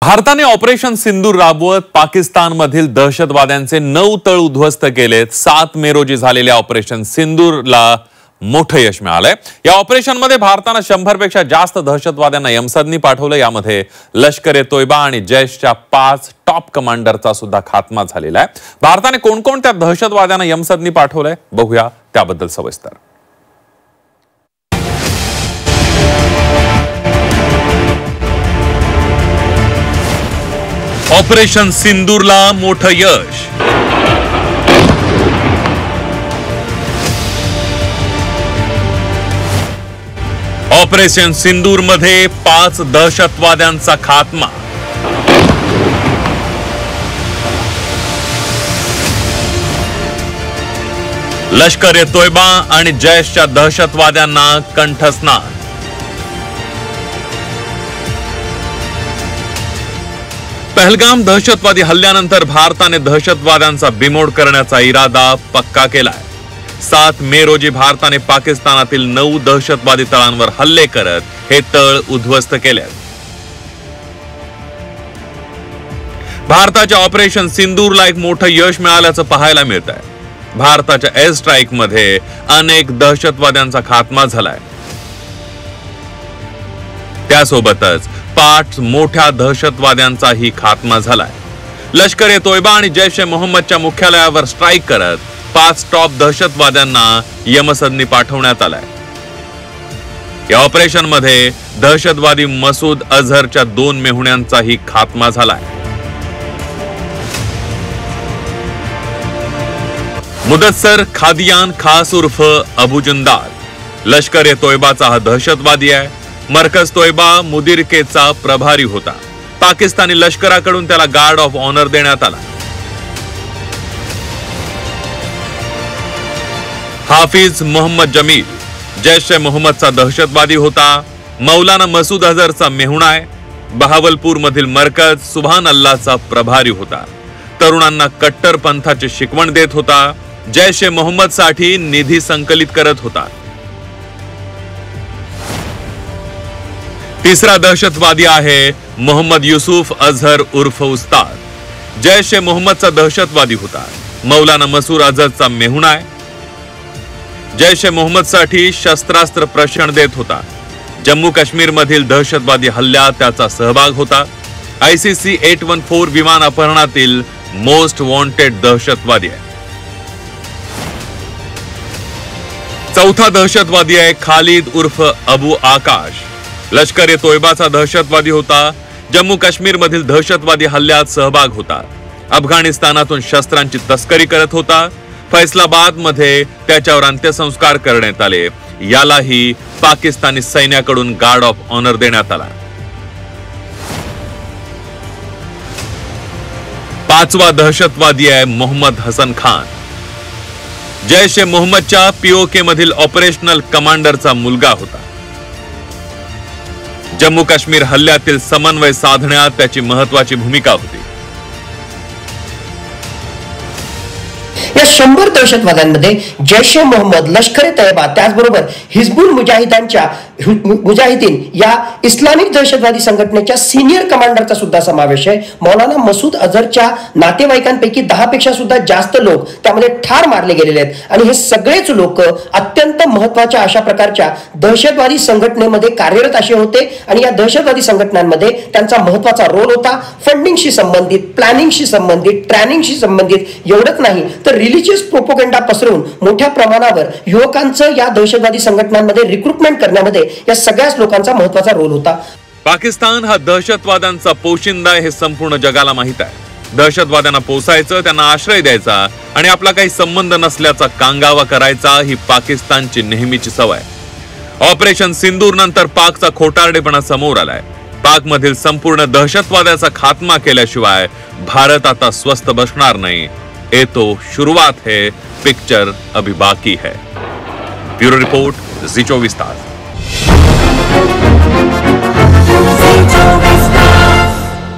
भारताने ऑपरेशन सिंदूर राबवत पाकिस्तानमधील दहशतवाद्यांचे 9 तळ उद्ध्वस्त केलेत। 7 मे रोजी झालेल्या ऑपरेशन सिंदूरला मोठं यश मिळालंय। या ऑपरेशन मध्ये भारताने 100 पेक्षा जास्त दहशतवाद्यांना यमसदनी पाठवलं। यामध्ये लष्कर ए तोयबा आणि जैशच्या 5 टॉप कमांडरचा सुद्धा खात्मा झालेला आहे। भारताने कोणकोणत्या दहशतवाद्यांना यमसदनी पाठवलंय बघूया त्याबद्दल सविस्तर। ऑपरेशन सिंदूरला मोठं यश। ऑपरेशन सिंदूर मध्ये 5 दहशतवाद्यांचा खात्मा। लष्कर ए तोयबा आणि जैशच्या दहशतवाद्यांना कंठस्नान। पहलगाम दहशतवादी हल्ल्यानंतर भारताने दहशतवाद्यांचा बिमोड करण्याचा इरादा पक्का केलाय। 7 मे रोजी भारताने पाकिस्तानातील 9 दहशतवादी तळांवर हल्ले करत हे तळ उद्ध्वस्त केले। भारताच्या ऑपरेशन सिंदूरला एक मोठं यश मिळाल्याचं पाहायला मिळत आहे। भारताच्या एअर स्ट्राईक मध्ये अनेक दहशतवाद्यांचा खात्मा झालाय। त्यासोबतच 5 मोठ्या दहशतवाद्यांचाही खात्मा झालाय। लष्कर ए तोयबा आणि जैश ए मोहम्मदच्या मुख्यालयावर स्ट्राईक करत 5 टॉप दहशतवाद्यांना यमसदनी पाठवण्यात आलाय। या ऑपरेशन मध्ये दहशतवादी मसूद अझहरच्या 2 मेहुण्यांचाही खात्मा झालाय। मुदस्सर खादियान खास उर्फ अबू जुंदाल लष्कर ए तोयबाचा हा दहशतवादी आहे। मरकज तोयबा मुदिरकेचा प्रभारी होता। पाकिस्तानी लष्कराकडून त्याला गार्ड ऑफ ऑनर देण्यात आला। हाफिज मोहम्मद जमील जैश ए मोहम्मदचा दहशतवादी होता। मौलाना मसूद अझहरचा मेहुणा आहे। बहावलपूर मधील मरकज सुभान अल्लाहचा प्रभारी होता। तरुणांना कट्टर पंथाची शिकवण देत होता। जैश ए मोहम्मद साठी निधी संकलित करत होता। तिसरा दहशतवादी आहे मोहम्मद युसुफ अझहर उर्फ उस्ताद। जैश ए मोहम्मदचा दहशतवादी होता। मौलाना मसूद अझहरचा मेहुणा आहे। जैश ए मोहम्मद साठी शस्त्रास्त्र प्रशिक्षण देत होता। जम्मू काश्मीर मधील दहशतवादी हल्ल्यात त्याचा सहभाग होता। ICC 814 विमान अपहरणातील मोस्ट वॉन्टेड दहशतवादी आहे। चौथा दहशतवादी आहे खालिद उर्फ अबू आकाश। लष्कर ए तोयबाचा दहशतवादी होता। जम्मू काश्मीर मधील दहशतवादी हल्ल्यात सहभाग होता। अफगाणिस्तानातून शस्त्रांची तस्करी करत होता। फैसलाबाद मध्ये त्याच्यावर अंत्यसंस्कार करण्यात आले। यालाही पाकिस्तानी सैन्याकडून गार्ड ऑफ ऑनर देण्यात आला। 5वा दहशतवादी आहे मोहम्मद हसन खान। जैश ए मोहम्मदच्या POK मधील ऑपरेशनल कमांडरचा मुलगा होता। जम्मू काश्मीर हल्ल्यातील समन्वय साधण्यात त्याची महत्वाची भूमिका होती। या 100 दहशतवाद्यांमध्ये जैश ए मोहम्मद, लष्कर ए तैयबा, त्याचबरोबर हिजबुल मुजाहिदीन या इस्लामिक दहशतवादी संघटनेच्या सिनियर कमांडरचा सुद्धा समावेश आहे। मौलाना मसूद अझहरच्या नातेवाईकांपैकी 10 पेक्षा सुद्धा जास्त लोक त्यामध्ये ठार मारले गेलेले आहेत। आणि हे सगळेच लोक अत्यंत महत्वाच्या अशा प्रकारच्या दहशतवादी संघटनेमध्ये कार्यरत असे होते। आणि या दहशतवादी संघटनांमध्ये त्यांचा महत्वाचा रोल होता। फंडिंगशी संबंधित, प्लॅनिंगशी संबंधित, ट्रेनिंगशी संबंधित एवढंच नाही तर रिलिजियस प्रोपोगंडा पसरवून मोठ्या प्रमाणावर युवकांचं या दहशतवादी संघटनांमध्ये रिक्रुटमेंट करण्यामध्ये या सगळ्याच लोकांचा महत्वाचा रोल होता। पाकिस्तान हा दहशतवाद्यांचा पोशिंदा हे संपूर्ण जगाला माहित आहे। दहशतवाद्यांना पोसायचं, त्यांना आश्रय द्यायचा आणि आपला काही संबंध नसल्याचा कांगावा करायचा ही पाकिस्तानची नेहमीची सवय। ऑपरेशन सिंदूर नंतर पाकचा खोटारडेपणा समोर आलाय। पाक मधील संपूर्ण दहशतवादाचा खात्मा केल्याशिवाय भारत आता स्वस्थ बसणार नाही। ये तो शुरुआत है, पिक्चर अभी बाकी है। ब्यूरो रिपोर्ट, जी 24 तास।